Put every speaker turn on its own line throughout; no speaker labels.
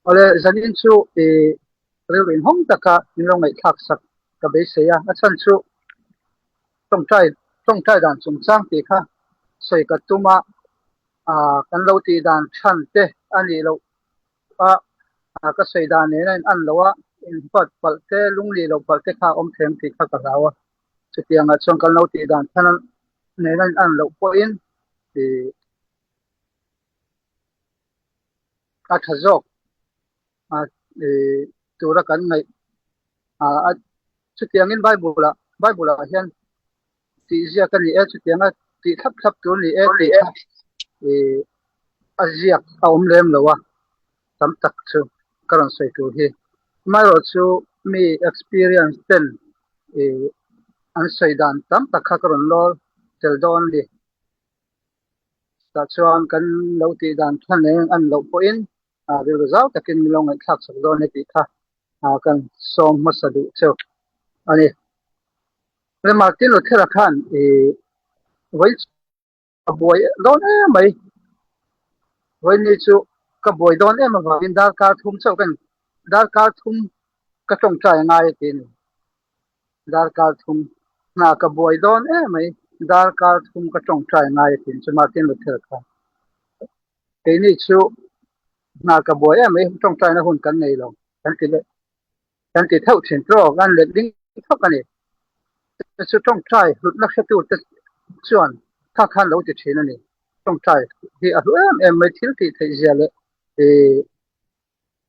ole zanin chu rin hong taka nilong ngai thak sak ka be se ya achan chu tong trai dan chung chang ti kha soi ka tuma kan lo ti dan than te ani lo ka soi dan ne an lowa in pat pal te lungli lo pal te kha om them ti kha ka rawa chutianga chong kan lo ti dan than ne an lo po in ti ka thazok tura kan ngai chutiangin bible hian ti zia kan ni chutianga ti thap tu ni ti aziak om lem lowa tam tak chu karon sei tu hi mai ro chu mi experience ten an sei dan tam tak kha karon lo tel don li ta chuan kan lo ti dan than an lo po in bil zau takin milong ai thak sak don ti kha kan som masadu chu ani le martin luther khan wai boy don mai wai ni chu ka boy don ma in dar ka thum chau kan dar ka thum ka tong trai ngai tin dar ka thum na ka boy don mai dar ka thum ka tong trai ngai tin chu martin luther khan ke ni chu na ka boy mai tong trai na hun kan nei lo kan ti thau thin tro gan le ding thok ani chu tong trai hut na khatu te chuan tha khan lo ti thin ani tong trai hi a em mai thil ti thei zia le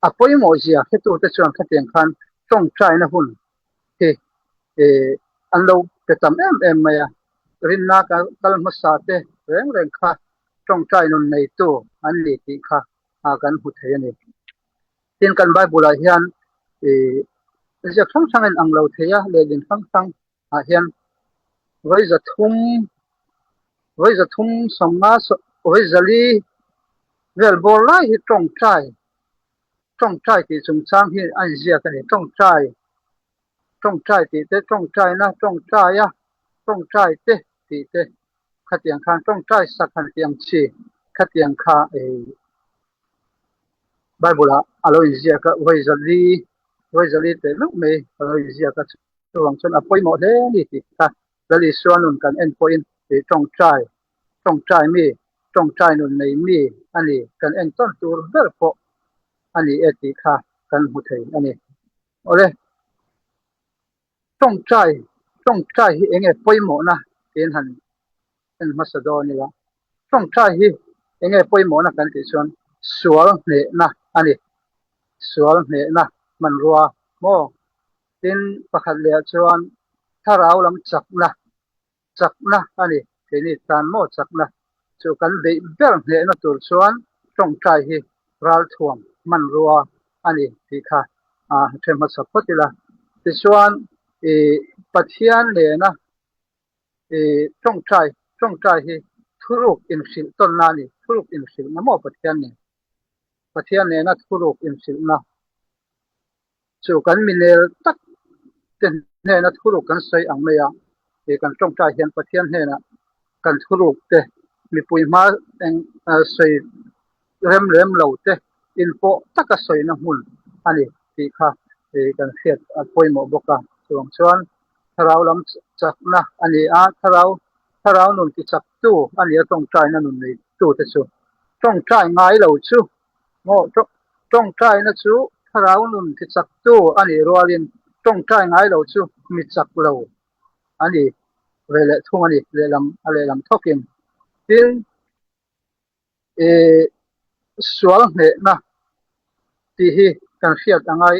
apoi mo zia khatu te chuan khateng khan tong trai na hun he an lo te tam em mai a rin na ka kal ma sa te reng kha tong trai nun nei tu an li ti kha kan hu thei ani tin kan bible a hian ja thong sang an anglo theya le din sang hian vai za thum samma vai zali vel bor lai hi tong trai ti chung chang hi an zia ka ni tong trai ti te tong trai na tong trai ya tong trai te ti te khatiang khan tong trai sak khan tiang chi khatiang kha bible alo zia ka vai zali te lu me alo zia ka chuang chon apoi mo le ni ti ka zali suanun kan en point ti tong trai mi tong trai nun nei mi ani kan en ton tur ber po ani eti kha kan hu thei ani ole tong trai hi enge poimo na tin han en macedonia tong trai hi enge poimo na kan ti chuan sual ne na ani sual ne na man ruwa mo tin pakhat le chuan tharau lam chakna ani ni tan mo chakna chu kan be ber ne na tur chuan tong trai hi ral thuam man ruwa ani ti kha thema sapotila ti chuan pathian le na tong trai hi thuruk in sil ton na ni thuruk in sil na mo pathian ne na thuruk in sil na chu kan minel tak ten ne na thuruk kan sei ang me ya kan tong trai hian pathian he na kan thuruk te mi pui ma eng sei rem lo te in po taka soi na hun ani ti kha kan khiat poimo boka chuan tharau lam chakna ani tharau nun ki chak tu ani tong trai na nun nei tu te chu tong trai ngai lo chu mo tong trai na chu tharau nun ki chak tu ani rualin tong trai ngai lo chu mi chak lo ani vele thung ani le lam thokin tin sual ne na ti hi kan khiat angai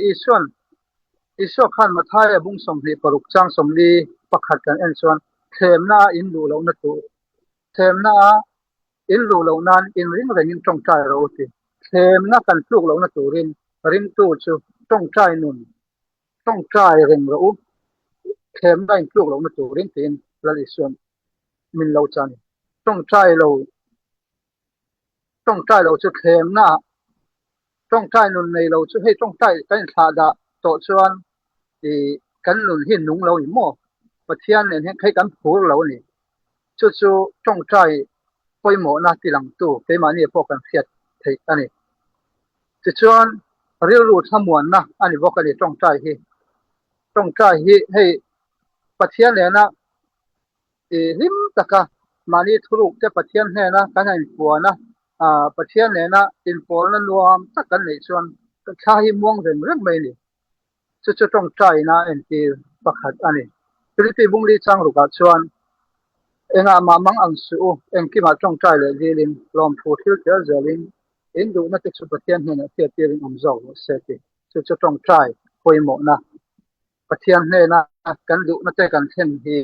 iso khan mathai bung som hi paruk chang som li pakhat kan en chuan themna in lu lo na tu themna in lu lo nan in ring in tong trai ro ti themna kan tluk lo na turin ring tu chu tong trai ring ro themna in tluk lo na turin tin lali suan min lo chan tong trai lo chu themna tong trai nun nei lo chu hei tong trai kan tha da to chuan kan nun hin nung lo ni mo pathian ne khai kan phur lo ni chu tong trai poimo na ti lang tu ke ma ni po kan khiat thei ani ti chuan เรียรู้ทั้งมวลนะอันนี้บอกกันนี่ต้องใจให้ประเทศเนี่ยนะลิมตะกะมานี่ทุรุกแต่ประเทศเนี่ยนะกันให้ปัวนะประเทศเนี่ยนะอินโฟนั้นรวมตะกันในส่วนชาหิม่วงเรื่องไม่นี่จะต้องใจนะเอ็นที่ประคัดอันนี้คือที่บุงลีจังรุกส่วนเองมามังอังสูเองที่มาต้องใจเลยลินลอมพูดที่เจอเจลินเองดูนักที่สุดประเทศเนี่ยที่เตียงอมจอกเสร็จจะต้องใจคุยหมดนะประเทศเนี่ยนะกันดูนักแต่กันเช่นที่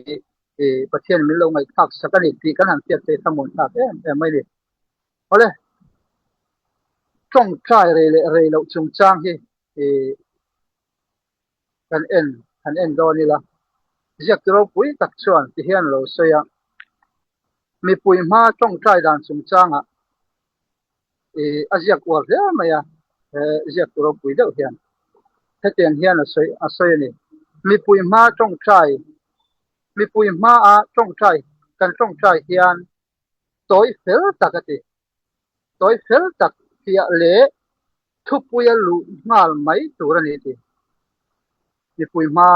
ประเทศมิลงไอ้ภาคสักนิดที่กันหันเทียบไปทั้งหมดครับไม่ได้เอาเลยต้องใจเลยเราจงจ้างที่กันเอ็นโดนี่ละอยากเราปุ้ยตักชวนที่เห็นเราเสียมีปุ้ยมาต้องใจด้านจงจ้างอาจจะกว่าเรื่องไหมอยากเราปุ้ยเดียวเห็นถ้าเตียงเห็นเสียนี่มีปุ้ยมาต้องใจมีปุ้ยมาต้องใจกันต้องใจเห็นตัวเฟลตักติตัวเฟลตักที่เล่ทุบปุ้ยลุงาลไม่ตัวนี้ทีมีปุ้ยมา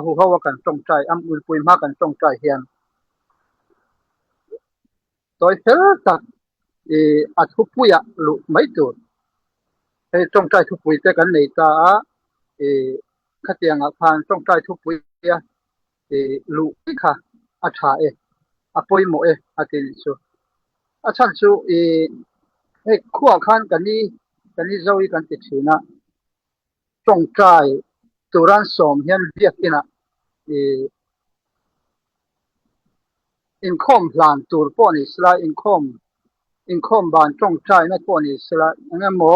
หัวเขาว่ากันต้องใจมีปุ้ยมากันต้องใจเห็นตัวเฟลตักทุบปุ้ยลุไม่ตัวให้ต้องใจทุบปุ้ยแต่กันในตาขัดเตียงผ่านต้องใจทุบปุ้ยลุค่ะอาชาปุ้ยโมอาทิตย์สุฉันสุให้ขั้วขันกันนี้เจ้าอีกันติดชีนะต้องใจตุรันสมเห็นเรียกนะอินคอมหลานตัวป้อนี่สละอินคอมบานต้องใจนะป้อนี่สละงั้นหมอ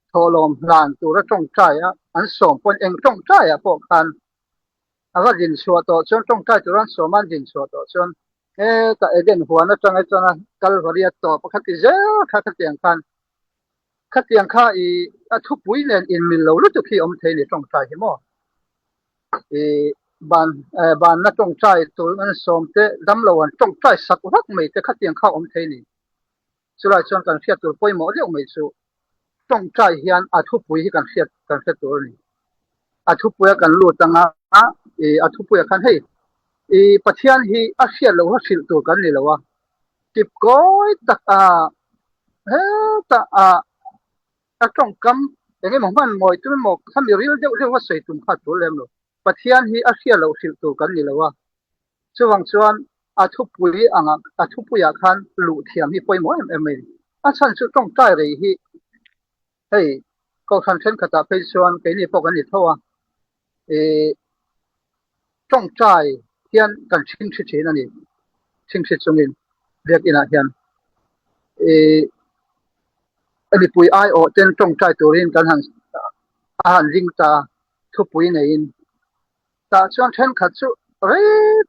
โทรลมหลานตัวละต้องใจอันสมป้อนเองต้องใจพวกกันก็ยินชัวต่อจนต้องใจตุรันสมมันยินชัวต่อจนแต่เด่นหัวนะจังไอ้จังนะกัลวารีต่อปกติเจ้าขัดเตียงกันขัดเตียงข้าทุบปุ้ยเนี่ยอินมิลล์รู้ตุกี้อมเทนี่ต้องใจใช่ไหมบานนักต้องใจตัวนั้นสมเตดำละวันต้องใจสักวักไม่แต่ขัดเตียงข้าอมเทนี่สุดท้ายชนกันเสียตัวปุ้ยหมดเรียกไม่สู้ต้องใจเฮียนทุบปุ้ยกันเสียตัวนี้ทุบปุ้ยกันลู่ตั้งทุบปุ้ยกันให้ประเทศที่อาเซียนเราว่าสิลตัวกันนี่แหละว่าจิบก้อยตักต้องกำอย่างนี้มันมวยตัวมันถ้ามีเรื่องว่าใส่ตุ้มขาดตัวเล่มเลยประเทศที่อาเซียนเราสิลตัวกันนี่แหละว่าส่วนทุบปุยทุบปุยคันลุเทียมที่ปอยหมอไม่ฉันจะต้องใจเลยที่ให้ก็ฉันเช่นขจัดไปส่วนกันนี่พวกกันนี่เท่าว่าต้องใจเฮียนกันชิงชินั่นนี่ชิงตรงนี้เรียกอินาเฮียนอันนี้ปุยเต้นต้องใจตัวนี้กันหันริงตาทุบปุยในอินแต่ส่วนเช่นขัดสุ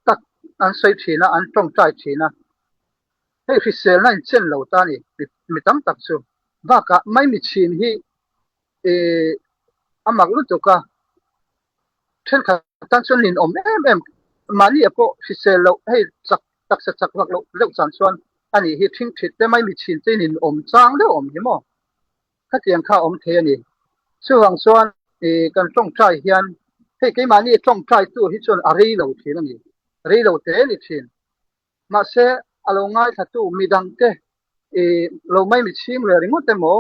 ตักอันใส่ชีนะอันต้องใจชีนะให้ฟิเซลนั่นเช่นเหล่าตานี่มีตั้งตักสุว่ากะไม่มีชีนที่อามักรู้ตัวกะเช่นขัดตั้งส่วนนินมานี่พวกฟิเซลเราให้ตักวักเราเลือกสันส่วนอันนี้ที่ทิ้งผิดแต่ไม่มีชีนที่นินจางแล้วใช่ไหมถ้าเตียงข้าเทนี่ส่วนกันต้องใจเฮียนให้กี่มานี่ต้องใจตัวที่ส่วนอะไรเราทีนั่นนี่อะไรเราเตะนี่ทีมาเสอารมณ์ง่ายถ้าตัวมีดังเตะเราไม่มีชิมเลยงดแต่หมอ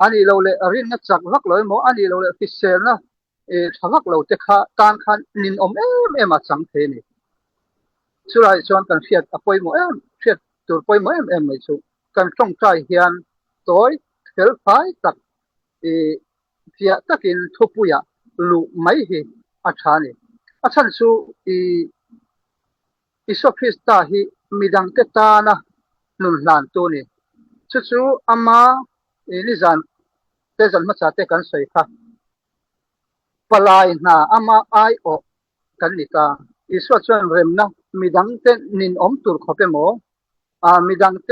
อันนี้เราเลยอะไรนักจักรักเลยหมออันนี้เราเลยฟิเซลนะถ้ารักเราจะการคันนินมาจังเทนี่สุดท้ายส่วนกันเสียดป่วยหมอเสียดตัวป่วยหมอไม่สู้กันต้องใจเฮียนตัวเฮลไฟตักเสียตักินทุบปุยลุไม่เห็นอาชานี่ฉันสู้อิสฟิสตาฮีมีดังเตตานะนุนหลานตัวนี้สู้อามานิจันเตจันมาจัดกันใส่ค่ะปลายหน้าอามากันนี่ตาอิสวชวนเริ่มนะมีดังเตนินตุลขบเป็นหมอมีดังเต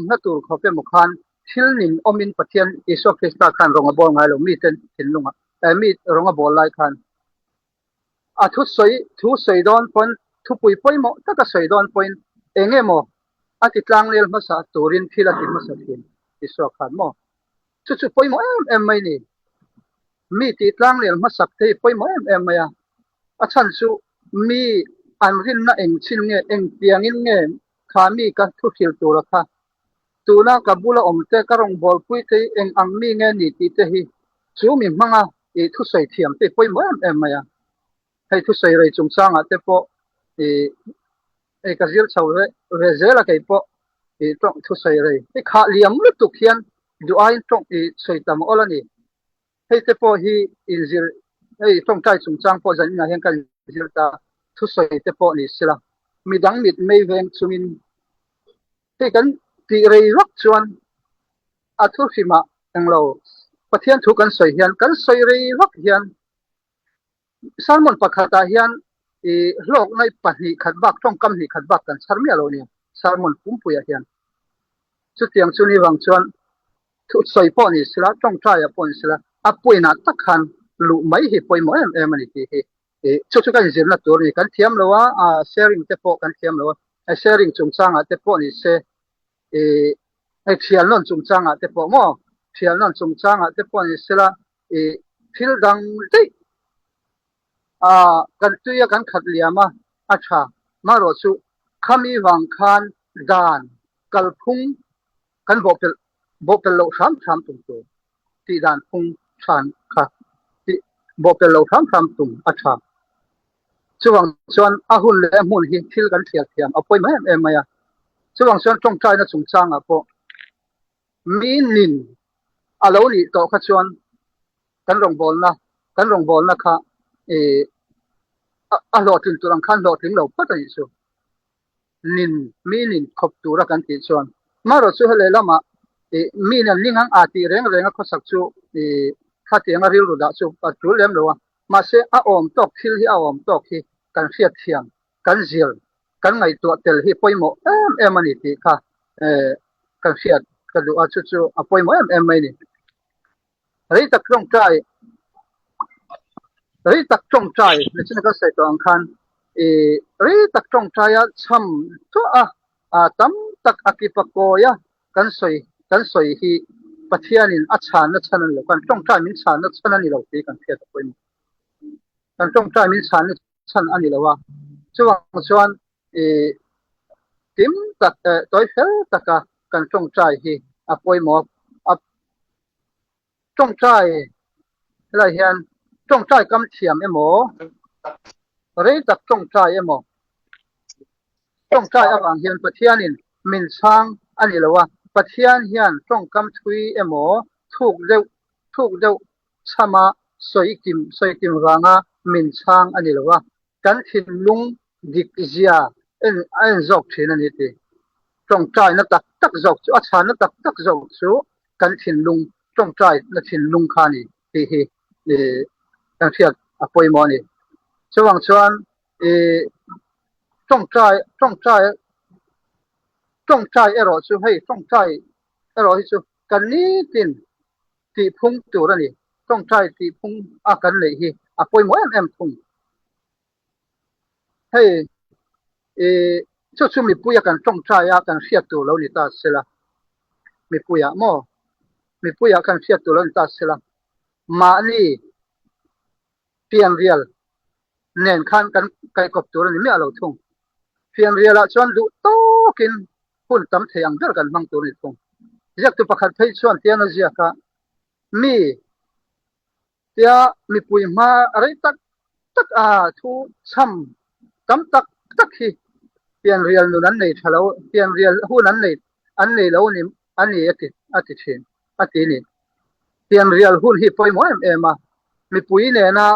นัตุลขบเป็นหมอคันชิลนินมินปะเทียนอิสฟิสตาคันรองบอลไงลงมีเต็นหินลงมีรองบอลไล่คันทุกใส่ดอนคนทุกปุยปุยหมอถ้าก็ใส่ดอนคนเองหมอติดลังเลี้ยงมาสัตว์ตัวรินที่ละติดมาสัตว์อิสวคันหมอชุดปุยหมอไม่นี่ มีติตlang lel masak te poi mo em ya achan su mi an rin na eng chin nge eng piang in nge khami ka thu thil tu ra kha tuna kabula omte karong bol pui te eng ang mi nge ni ti te hi chu mi manga e thu sai thiam te poi mo em ya hei thu sai rei chung changa te po e ka zil chau re zela kai po e tong thu sai rei e kha liam lu tu khian du ai tong e sei tam olani hei te po hi in zil hei tong tai chung chang po jan na hen kan zil ta thu sai te po ni sila midang mit mei veng chumin te kan ti rei rak chuan a thu hima anglo pathian thu kan soi hian kan soi rei rak hian salmon pakhata hian hlok nai pahni khatbak tong kam ni khatbak kan sarmi alo ni salmon pumpuya hian chu tiang chu ni wang chuan thu soi po ni sila tong trai a pon sila a puina takhan lu mai hi poi mo em ani ti hi chu chu kan zirna tur ni kan thiam lowa a sharing te po kan thiam lowa a sharing chung changa te po ni se ai thial non chung changa te po mo thial non chung changa te po ni sila thil dang te kan tuya kan khat liama acha maro chu khami wang khan dan kalphung kan bopel lo tham tum tu ti dan phung chan kha ti bopel lo tham tum acha chuwang chuan ahun le mun hi thil kan thial thiam apoi ma em maya chuwang chuan tong trai na chung changa po mi nin alo ni to kha chuan kan rong bol na kha a lo tin turang khan lo ting lo patai chu mi nin khop tura kan ti chuan maro chu hele lama mi nan lingang ati reng khosak chu kha tianga ril ru da chu patu lem lo ma se a om tok thil hi a om tok hi kan fiat thiam kan zil kan ngai to tel hi poimo em ani ti kha kan fiat ka du a chu a poimo em mai ni rei tak rong trai rei tak tong trai le chin ka sai to ang khan rei tak tong trai a cham to a tam tak akipako ya kan soi hi pathianin a chan na chanan lo kan tong trai min chan na chanan ni lo ti kan fiat poi kan tong trai min chan na chan ani lo wa chuan tim tak toy fel taka kan tong trai hi a poi mo a tong trai la hian tong trai kam thiam emo rei tak tong trai emo tong trai awang hian pathianin min sang ani lowa pathian hian tong kam thui emo thuk deuh chama soi kim ranga min sang ani lowa kan thin lung dik zia en zok thin ani ti tong trai na tak zok chu a chan na tak zok chu kan thin lung tong trai na thin lung khani ti hi kan fiat a poi mo ni chuwang chuan tong trai ero chu hei tong trai ero hi chu kan ni tin ti phung tur ani tong trai ti phung a kan le hi a poi mo em phung hei chu mi puya kan tong trai a kan fiat tu lo ni ta sela mi puya kan fiat tu lo ni ta sela ma ni pian rial nen khan kan kai kop tur ni me alo thung pian rial a chuan du tokin hun tam theyang dar kan mang tur ni thung jak tu pakhat thei chuan tiana zia ka mi pui ma rei tak a thu cham tam tak hi pian rial nu nan nei thalo pian rial hu nan nei an nei lo ni ani ati thin ati ni pian rial hun hi poi mo em a mi pui ne na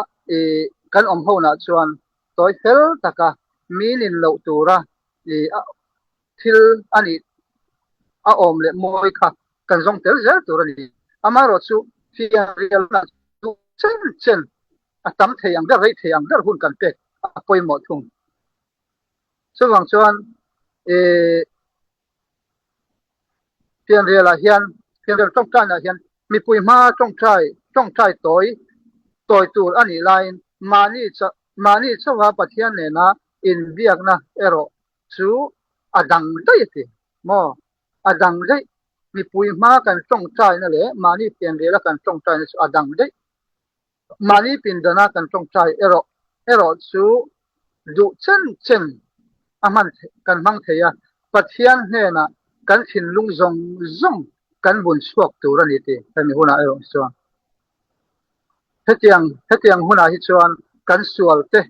kan om ho na chuan toy fel taka minin lo tura thil ani a om le moi kha kan zong tel zel tur ani amaro chu pian rial na chu chen a tam theyang dar rei theyang dar hun kan pek a poi mo thung chuwang chuan pian rial tong trai na hian mi pui ma tong trai toy tur ani lain mani chawa pathian ne na in biak na ero chu adang dai ti mo adang dai mi pui ma kan tong trai na le mani pian rial kan tong trai na chu adang dai mani pindana kan tongchai ero chu du chen aman kan mang theya pathian hena kan thin lung zong kan bun suak turani ti tani huna ero chuan hetiang huna hi chuan kan sual te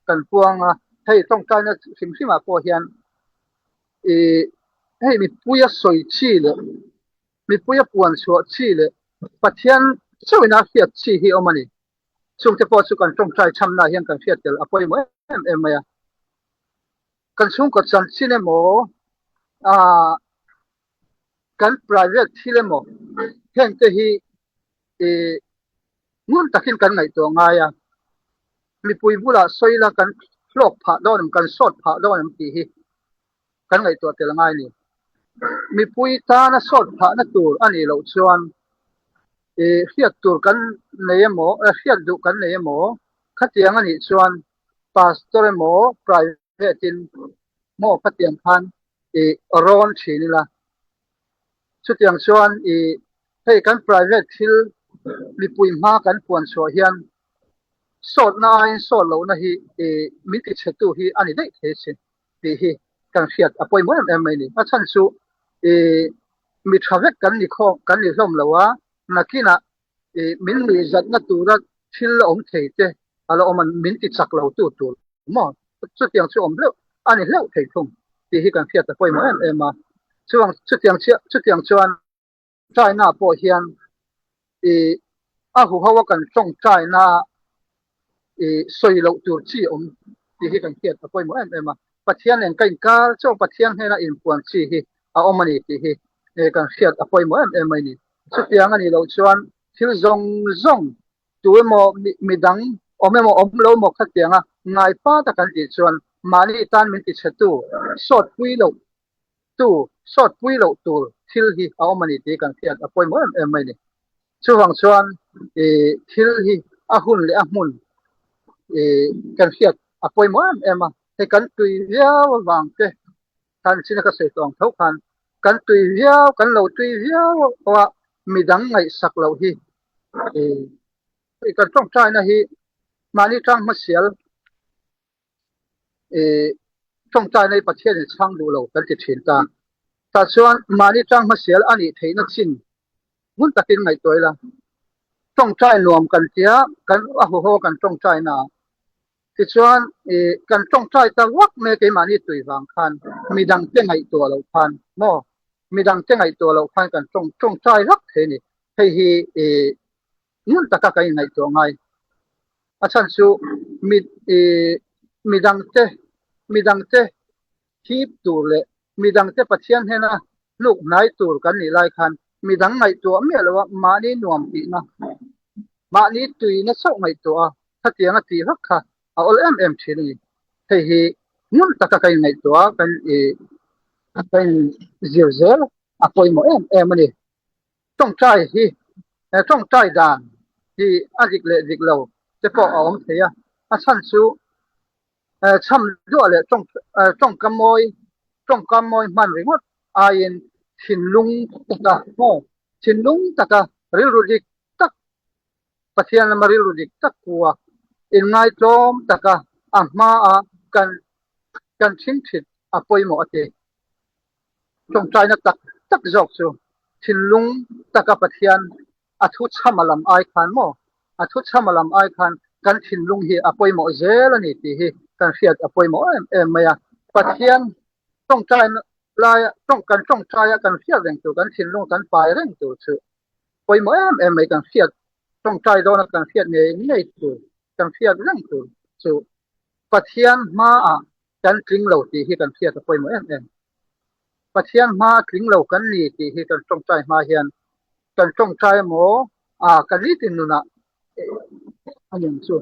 kan puanga hei tongchai na simsima po hian hei mi puya soi chi le mi puya puan suak chi le pathian chuina hiat chi hi omani chung te po chu kan tongchai chamna hian kan fiat tel apoi mo em maya kan chung ko chan chine mo kan private thile mo heng te hi ngun takin kan ngai to nga ya mi pui bula soila kan flok pha don kan sot pha don ti hi kan ngai to tel ngai ni mi pui ta na sot pha na tur ani lo chuan hiat tur kan nei mo hiat du kan nei mo khatiang ani chuan pastor mo private in mo khatiang khan ron thini la chutiang chuan hei kan private thil mi pui ma kan puan so hian sot na in so lo na hi mi ti chetu hi ani dei the sin ti hi kan fiat apoi mo em mai ni a chan chu mi thavek kan ni kho kan ni hlom lawa nakina min mi zat na tura thil om thei te ala oman min ti chak lo tu mo chutiang chu om lo ani lo thei thum ti hi kan fiat apoi mo em ma chuang chutiang chuan China po hian a hu hawa kan chong China soi lo tur chi om ti hi kan fiat apoi mo em ma pathian en kain kal cho pathian hena in puan chi hi a omani ti hi kan fiat apoi mo em mai ni chutiang ani lo chuan thil zong tu mo midang omemo omlo mo khatianga ngai pa ta kan ti chuan mani tan min ti chetu sot pui lo tur thil hi a omani ti kan fiat apoi mo em mai ni chuwang chuan thil hi a hun le a mun kan fiat apoi mo em he kan tui viau wang te kan sina ka se tong thau khan kan tui viau kan lo tui viau wa midang ngai sak lo hi kan tong chai na hi mani tang ma sial tong chai nei pathian ni chang du lo kan ti thin ta chuan mani tang ma sial ani theina chin mun takin ngai toila tong chai nuam kan tia kan a ho kan tong chai na ti chuan kan tong chai ta wak me ke mani tui wang khan midang te ngai to lo khan mo midang te ngai to lo khan kan tong chai rak the ni hei hi mun taka kai ngai to ngai a chan chu midang te hip tur le midang te pathian hena luk nai tur kan ni lai khan midang ngai to me lo mani nuam ti na mani tui na so ngai to a khatianga ti rak kha a ol em thini hei hi mun taka kai ngai to a kan zirzel apoi mo em ani tong chai hi tong chai dan hi adik le dik lo te po om theya a chan chu cham do le tong kamoi man ringot ain thinlung taka mo thinlung taka ril rudik tak pathian maril rudik tak kuwa in ngai tlom taka ahma a kan thit apoi mo ate tong chai na tak jok chu thinlung taka pathian athu chamalam ai khan mo athu chamalam ai khan kan thinlung hi apoi mo zel ani ti hi kan fiat apoi mo em maya pathian tong chai la tong chai kan fiat reng tu kan thinlung kan pai reng tu chu poi mo em mai kan fiat tong chai do na kan fiat nei tu kan fiat reng tu chu pathian ma a kan tling lo ti hi kan fiat apoi mo em pathian ma tling lo kan ni ti hi kan tong chai ma hian kan tong chai mo kan ri tin nu na anh chu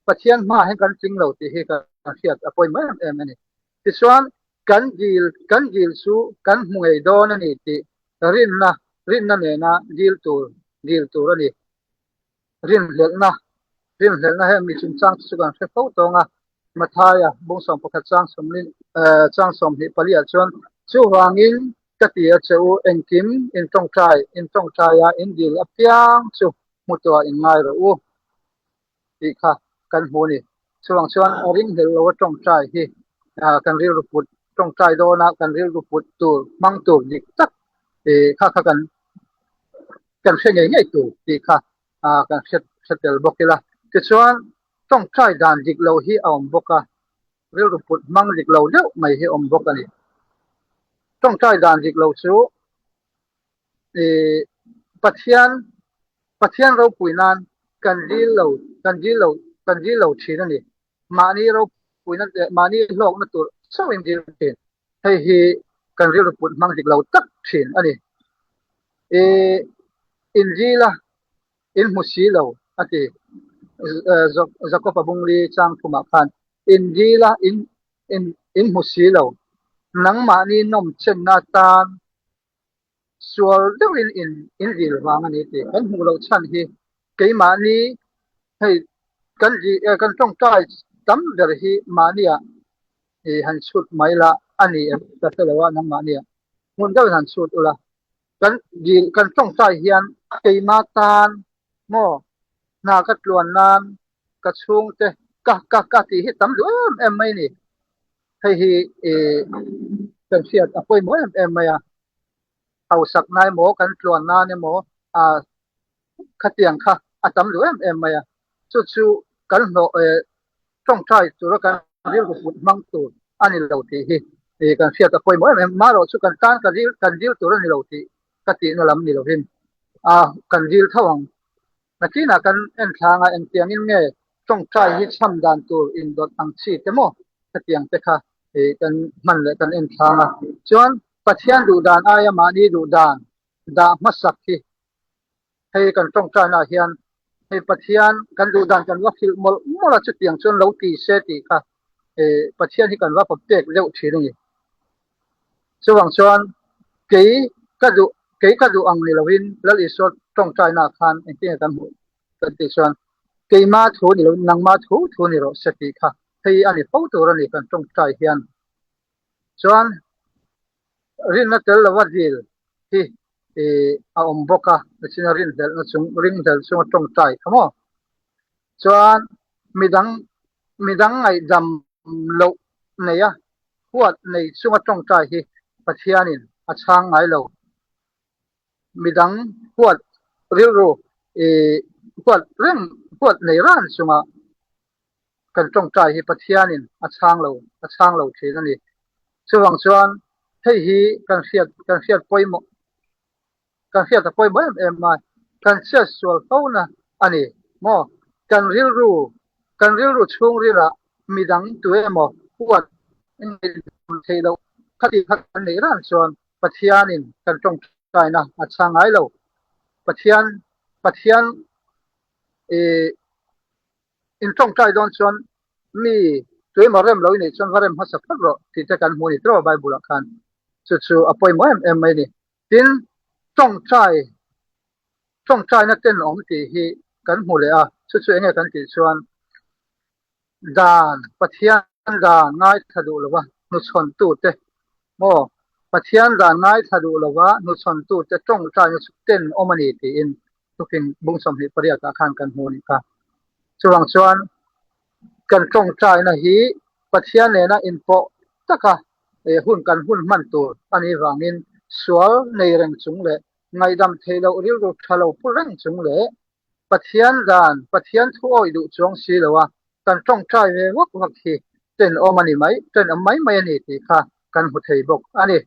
pathian ma hen kan tling lo ti hi kan fiat apoi mo em ani ti chuan kan gil su kan hmui do na ni ti rin na ne na gil tur ani rin hlel na he mi chung chang chu kan fe pho to nga mathaya bong som pakhat chang somlin chang som hi palia chuan chu wangin katia cheu engkim in tong chai ya in gil apiang chu mutua in ngai ro ติค่ะกันหูนี่ช่วงชวนริงเฮลโลตรงใจที่กันเรียรูปุดตรงใจโดนะกันเรียรูปุดตูมังตูดิตักค่ะกันเสียงใหญ่ตูติค่ะกันเสตลบกละที่ชวนตรงใจด่านจิกโลฮีอมบกะเรียรูปุดมังจิกโลเดียวไม่ให้อมบกกันนี่ตรงใจด่านจิกโลสูปัทยันเราปุยนานกันจีโลชีนั่นนี่มานี่เราปุยนั่นมานี่โลกนั่นตัวสวิงจีเนให้ฮีกันเรียรูปุดมังจิกโลตักชีนอันนี้อินจีละอินมุสีโลอันที่จาก็ปะบุงลีจางทุมาคันอินจีละอินมุสีโลนังมานี่นมเชนนาตานส่วนเรื่องอินจีลวางอันนี้ที่กันหูเราชันที่เกี่ยมานี้ให้กันต้องใจจำเดี๋ยวที่มาเนี่ยหันสุดไม่ละอันนี้แต่เสร็จว่านังมาเนี่ยมันก็หันสุดอุละกันต้องใจเฮียนเกี่ยมาตานโม่นากัดลวนนานกัดช่วงเตะกะที่จำด้วยไม่นี่ให้กันเสียดป่วยหมอไม่เอาสักนายหมอกันตรวจนานเนี่ยหมอขัดเตียงค่ะจำด้วยไม่จู่ๆกันต้องใช้ตัวกันเรียกว่าฟุตมังตัวอันนี้เราที่กันเสียแต่ป่วยหมอมาเราสู้กันการกันเรียกตัวนี้เราที่กตินั่นลำนี้เราเห็นกันเรียกเท่าไหร่นาทีน่ะกันทางเตียงนี่ไงต้องใช้ที่ช้ำดันตัวอินดอร์อังชีแต่หมอขัดเตียงแต่ค่ะกันมันเลยกันทางจนปัจจัยดูดานอายมานีดูดานดามัสักที่ให้กันต้องใจนาเฮียนให้ปัจจัยกันดูดานกันว่าฟิลมลจุดอย่างจนเราตีเสติค่ะปัจจัยที่กันว่าผมเตะเร็วทีนี้ส่วนเกี่ยก็ดูอังนิลวินแล้วอีสดต้องใจนาคันที่กันหูกันที่ส่วนเกี่ยมาทูนิลนังมาทูนิโรเสติค่ะให้อันนี้เขาตัวนี้กันต้องใจเฮียนส่วนรินนัตเตลวัดดิลที่อมบกะนั่นรินเดลรินเดลส่วนตรงใจทั้งหมดส่วนมีดังไอ้ดำโลเนี่ยพวดในส่วนตรงใจที่ปัจจัยนี้ช่างไอ้โลมีดังพวดเรียรูพวดเรื่องพวดในร้านส่วนกันตรงใจที่ปัจจัยนี้ช่างโลที่นั่นนี่ส่วนให้ฮีกันเสียดป่วยหมดกันเสียดป่วยบ่มากันเสียส่วนเขานะอันนี้หมอกันเรียรู้ช่วงเรียละมีดังตัวหมอปวดเทเราคดีกันในร้านส่วนปัจจัยนี้กันตรงใจนะช่างไอ้เราปัจจัยอินตรงใจโดนส่วนมีตัวมาเริ่มเราเนี่ยส่วนว่าเริ่มหัศจรรย์ที่จะกันหัวนี่ตัวใบบุรุษกันจู่ๆป่วยหมอไม่นี่ทิ้งจงใจนักเต้นอมที่กันหัวเลยจู่ๆเองกันที่ส่วนด่านปัจจัยด่านง่ายทะลุหรือว่านุชนตูเตโมปัจจัยด่านง่ายทะลุหรือว่านุชนตูจะจงใจนุชเต้นอมนี่ที่อินทุกสิ่งบุญสมเหตุปริยัติการกันหัวนี่ค่ะส่วนกันจงใจนะฮีปัจจัยเนี่ยนะอินโฟตะค่ะหุ้นมันตัวอันนี้วางนินสวลในแรงสูงเลยไงดำเทเราเรียกว่าทะเลผู้แรงสูงเลยปัจจัยทั่วดูจงสีเลยว่ากันจงใจเนี่ยวักที่เต้นอมันนี่ไหมเต้นไม่นี่ที่ค่ะกันหัวใจบกอันนี้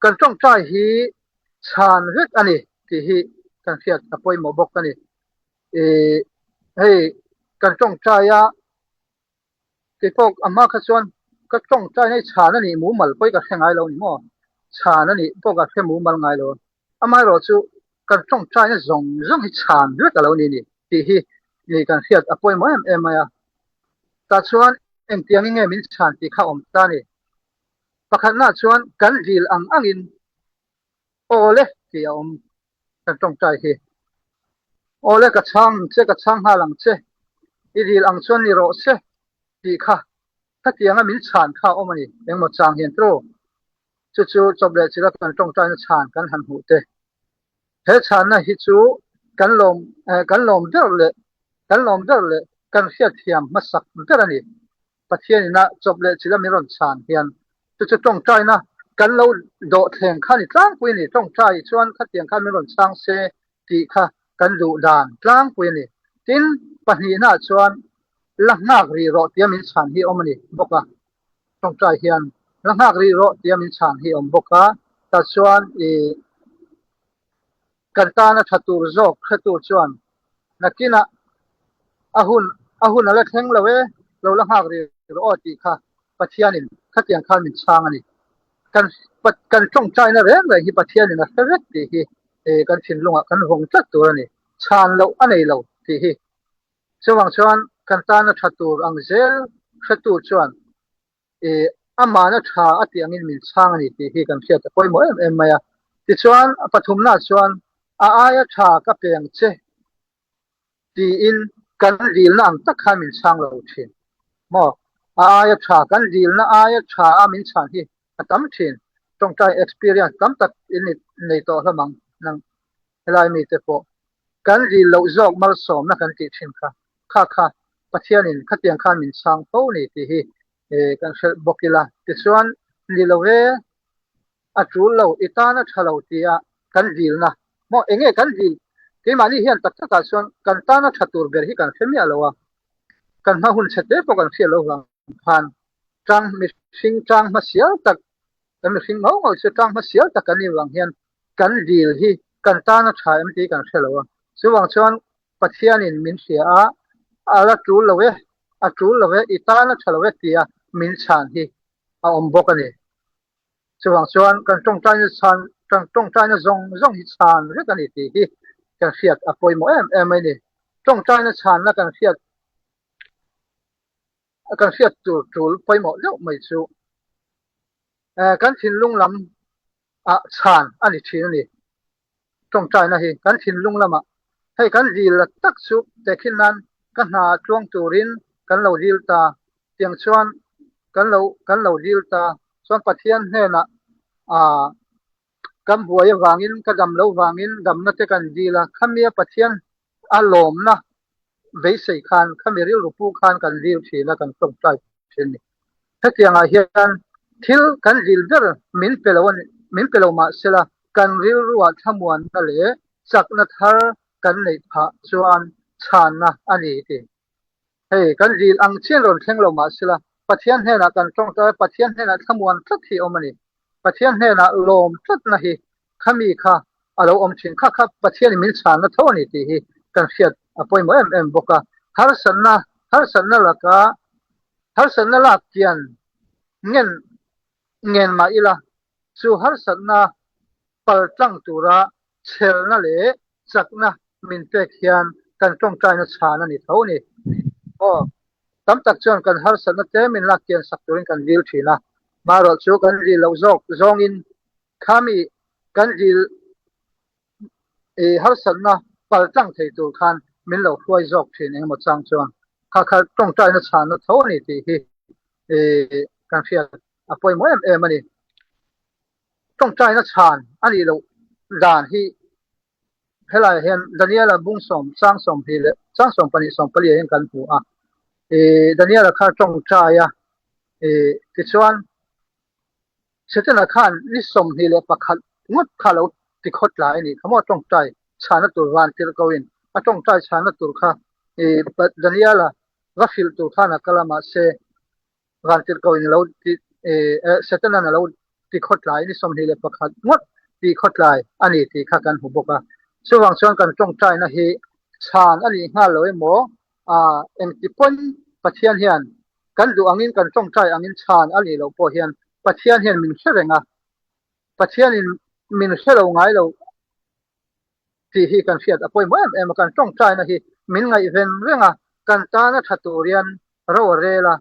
กันจงใจฮีชานเวทอันนี้ที่ฮีกันเสียดป่วยหมอบกอันนี้ให้กันจงใจที่พวกอามาขส่วนก็จงใจให้ชานั่นนี่หมูมัลไปกับแข่งไงเรานี่มั่วชานั่นนี่พวกกับแข่งหมูมัลไงเราอามาเราจู่กันจงใจให้ส่งให้ชาด้วยกับเรานี่ที่กันเสียดป่วยหมอไม่แต่ส่วนเตียงยังไงมีชาที่เข้าอมตานี่ประคันน่าส่วนกันดีลอังอินโอเล่ที่อมกันจงใจที่โอเล่กระช่างหาหลังเช่ดีลอังส่วนนี่เราเช่ที่ค่ะถ้าเตียงมีชานเข้าอมันนี่ยังหมดจางเห็นโตจู่ๆจบเลยสิละกันจงใจชานกันหันหูเตะเฮชานนะฮิจูกันลมเดาเลย กันลอมเดอร์เลยกันเสียเทียมมาสักเดอร์นี่ประเทศนี้นะจบเลยจิละมีรอนสานเฮียนจะต้องใจนะกันเราโดดแทงข้านี่กลางปุยนี่ต้องใจชวนขัดเตียงข้ามีรอนสร้างเสติค่ะกันดูดานกลางปุยนี่ทินปะหีน่าชวนลักนักรีโรเตียมินฉันฮีอมนี่บอกว่าต้องใจเฮียนลักนักรีโรเตียมินฉันฮีอมบอกว่าแต่ชวนกันตานะทัตูโจกทัตูชวนนักกินะอาหุนอะไรแทงเลยเราลักนักรีโรติค่ะปัจจัยนี่ขัดเตียงข้ามินช่างนี่กันจ้องใจนะเรื่องเลยที่ปัจจัยนี่นะเรื่องที่กันชินลงกันหงจัดตัวนี่ชานเราอันไหนเราที่ช่วงชวนกันตานะทัตูอังเซลทัตูชวนอามานะชาอติอังอินมินช่างนี่ที่กันเชื่อแต่ปอยหมอมายาที่ชวนปฐุมนาชวนอายะชากับเปียงเจที่อินกันดีลนังตักขามินช่างเราชินหมออายะชากันดีลนะอายะชาอามินช่างที่ตั้มชินต้องใจ experience ตั้มตัดอินในตัวละมังนังเวลามีแต่พอกันดีลเราจอกมาสอมนะกันติชินค่ะปัจจัยนี้ขัดเตียงข้ามินช่างโตนี่ที่กันเชบอกกีฬาที่ส่วนลีลเวอัจฉริเราอิตานะชะเราที่กันดีลนะมอเองกันดีลที่มันนี่เห็นตักตักส่วนกันตานะชัตุรเบรฮีกันเฟมีอะไรวะกันมาหุ่นเสด็จพอกันเสียเราผ่านจังมิสิงจังมาเสียตักกันมิสิงเอาเสียจังมาเสียตักกันนี่วังเห็นกันดีลที่กันตานะชายมันที่กันเสียเราส่วนส่วนปัจจัยนี้มินเสียอาจูลเวอิตานะชะเราเวที่มินชานที่อมบอกกันนี่ส่วนกันต้องใจนะชานต้องใจนะจงหิชานเรื่องกันนี่ที่กันเสียดปอยหมอไม่นี่ต้องใจนะชานนะกันเสียดจูปอยหมอเลี้ยวไม่สู้กันชินลุงลำชานอันนี้ชินนี่ต้องใจนะฮีกันชินลุงลำให้กันดีละตักสุแต่ขึ้นนั้นกันหาช่วงตูรินกันเราดีลตาเตียงชวนกันเราดีลตาส่วนปัจจัยเนี่ยนะกำหัววางอินกระดำเราวางอินดำนัดกันดีละขมีปัจจัยอารมณ์นะเวสัยคันขมีเรื่องรูปคันกันดีลทีละกันต้องใจเช่นนี้ถ้าเตียงอาเฮียนทิลกันดีลเดอร์มินเปลวมาเสละกันเรื่องรู้ว่าทั้งมวลนั่นแหละสักนัดหากันในพระส่วนชานะอันนี้ที่กันดีลอังเชียนรอนแข่งเรามาเสละปัจจัยเนี่ยนะกันต้องใจปัจจัยเนี่ยนะทั้งมวลทักที่อมันนี่ปัจจัยเนี่ยนะลมทัดนะฮีขมีค่ะเราชินค่ะปัจจัยนี้มินชานะเท่านี้ที่กันเสียดปอยหมอบอกว่าฮาร์สันนะละก็ฮาร์สันนะละเกียนเงินมาอีละสู่ฮาร์สันนะปัลจังตุระเชลนะเลยจักนะมินเตเคียนกันต้องใจนะชานะนี่เท่านี้ตั้มตักชวนกันฮาร์สันนะเตมินละเกียนสักตัวกันดีลทีนะมารอชูกันดีลเราจงอินขามีกันดีลฮาร์สันนะปัลจังเทตูคันมินเราช่วยจอกทีนี่หมดจังชวนข้าต้องใจนะชานะเท่านี้ที่กันเสียปอยหมอมันนี่ต้องใจนะชานอันนี้เราด่านที่ให้เราเห็นดานิเอลบุ้งสมสร้างสมพีเลยสร้างสมปนิสมปลีเห็นกันหัวดานิเอลข้าต้องใจที่ชวนเสร็จแล้วข้านี่สมพีเลยประคัดงดข้าเราติดขดหลายนี่เขาบอกต้องใจชานะตัววันที่เราเห็นต้องใจชานะตัวข้าดานิเอลรัฟฟิลตัวข้านะกลามาเซวันที่เราเห็นเราที่เสร็จแล้วเราติดขดหลายนี่สมพีเลยประคัดงดติดขดหลายอันนี้ที่ข้ากันหัวบอกว่าส่วนกันต้องใจนะฮีชานอันนี้5เลยหมอเอ็มติปนปัจจัยเฮียนกันดูอังอินกันต้องใจอังอินชานอันนี้เราพอเฮียนปัจจัยเฮียนมินเชื่อไงปัจจัยนี้มินเชื่อเราไงเราที่ฮีกันเสียดปอยหมอกันต้องใจนะฮีมินไงเป็นเรื่องกันตานะทัตุเรียนเราเรล่ะ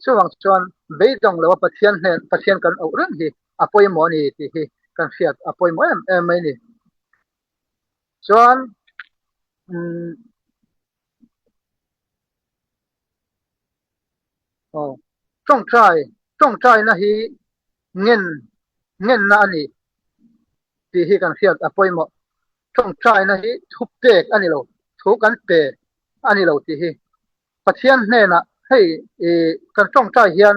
ส่วนเบยดงเราปัจจัยกันเอาเรื่องฮีปอยหมอนี่ที่ฮีกันเสียดปอยหมอไม่นี่ส่วนต้องใจนะฮีเงินนะอันนี้ที่ฮีกันเสียดปอยหมอต้องใจนะฮีทุบเด็กอันนี้เราทุกกันเป อันนี้เราที่ปะเทียนแน่น่ะให้กันจ้องใจเฮียน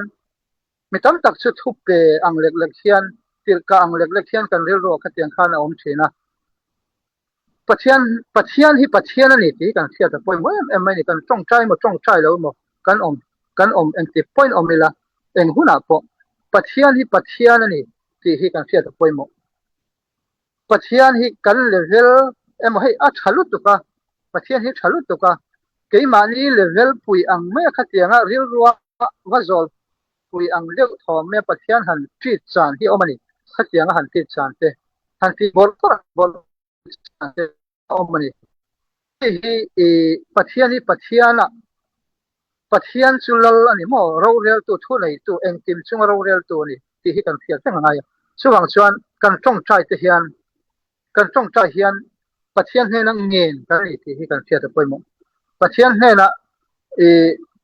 มีตั้งตักชุดทุบเปอังเล็กๆเฮียนติลกะอังเล็กๆเฮียนกันเรียกว่าเตียงข้านอมชีนะปะเทียนปะเทียนนี่ที่กันเสียแต่ปอยไม่นี่กันจ้องใจมาจ้องใจแล้วมากันอมเองที่ปอยอมนี่ละเองหุ่นอ่ะพอปะเทียนนี่ที่กันเสียแต่ปอยมาปะเทียนที่กันเลเวลมาให้อัดฉลุตุกะปะเทียนที่ฉลุตุกะเกี่ยมานี่เลเวลปุยอังไม่ขัดยังอ่ะเรียกว่าว่าจอลปุยอังเรียกทอมแม่ปะเทียนหันจีดจานที่เอามานี่ขัดยังหันจีดจานเตหันที่บอลก็บอลจานเตเอามานี่ที่ปะเทียนน่ะปะเทียนสุลลอันนี้มั่วเราเรียลตัวทุนไหนตัวเองกิมซุงเราเรียลตัวนี่ที่กันเสียจังไงส่วนส่วนกันจ้องใจเฮียนกันจ้องใจเฮียนปะเทียนให้นังเงินกันที่กันเสียแต่ปอยมั่วปะเทียนให้น่ะ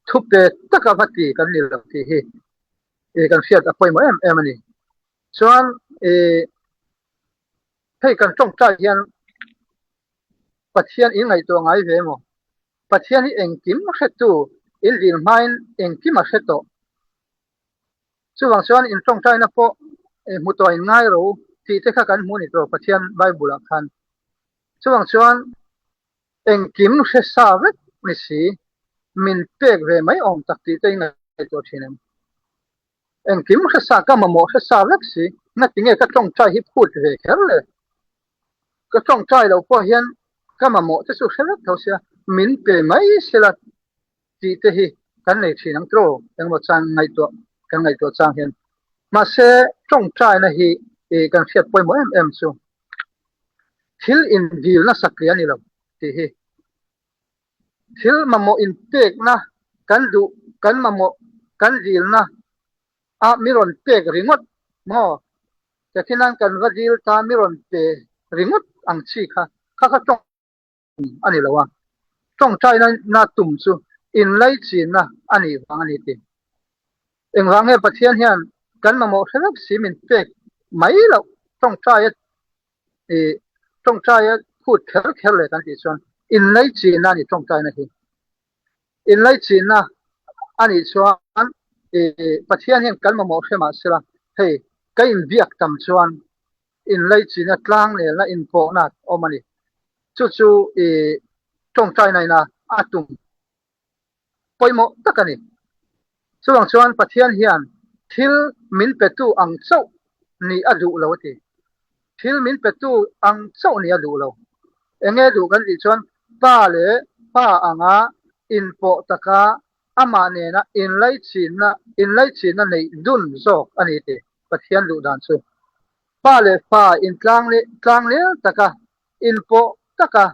ทุบเตะตะกะพัดตีกันนี่แหละที่กันเสียแต่ปอยมั่วมันนี่ส่วนให้กันจ้องใจเฮียนปะเทียนอีกไงตัวไงเวมั่วปะเทียนนี่เองกิมมาเสตัวอินดินไมน์เองกิมมาเสตัวส่วนอินจ้องใจนะพอมุตัวอินง่ายรู้ที่เทกันมูนี่ตัวปะเทียนไบเบิลคันส่วนเองกิมเสสาวกนี่สิมินเปกเวไม่อมตักที่เตงไงตัวชินเองกิมเสสากะมะโมเสสาวกสินั่นติงก็จ้องใจฮิพูดเวแค่เลยก็จ้องใจเราพอเห็นกะมะโมจะสุเสลเขาเสียมินเปไม่เสลที่เตหิกันเลยชินังโตยังบ่จังไงตัวกันไงตัวจังเห็นมาเสจ้องใจนะฮิกันเสียปอยบ่ซูทิลอินดีลนะสักเรียนี่เราที่ทิลมะโมอินเปกนะกันดูกันมะโมกันดีลนะมิรอนเปกริงดมอจะที่นั่นกันว่าดีลตามิรอนเปริงดอังชีค่ะข้าจ้องอันนี้ละว่าจ้องใจนะตุ่มซูอินไลจีนนะอันนี้ฟังอันนี้ติเองฟังให้ปะเทียนเฮียนกันมะโมเสลับสีมินเปกไม่ละจ้องใจจ้องใจพูดแค่เลยกันที่ส่วนอินไลจีนนั่นนี่จ้องใจนะทีอินไลจีนนะอันนี้ส่วนปะเทียนเฮียนกันมะโมเสมาสละเฮ้ยก็อินเบียกตำส่วนอินไลจีนนะกลางเลยนะอินโปนัดออกมานี่จู่จ้องใจในนะอาตุมปอยโมตะกันนี่ส่วนปะเทียนเฮียนทิลมินเปตูอังเจ้านี่อดูแล้วทีทิลมินเปตูอังเจ้านี่อดูแล้วเองดูกันที่ส่วนป้าอังอินโปตะกะอามาเนี่ยนะอินไลจีนนะในดุนโซกอันนี้ทีปะเทียนดูดันซูป้าอินกลางเลยตะกะอินโปตะกะ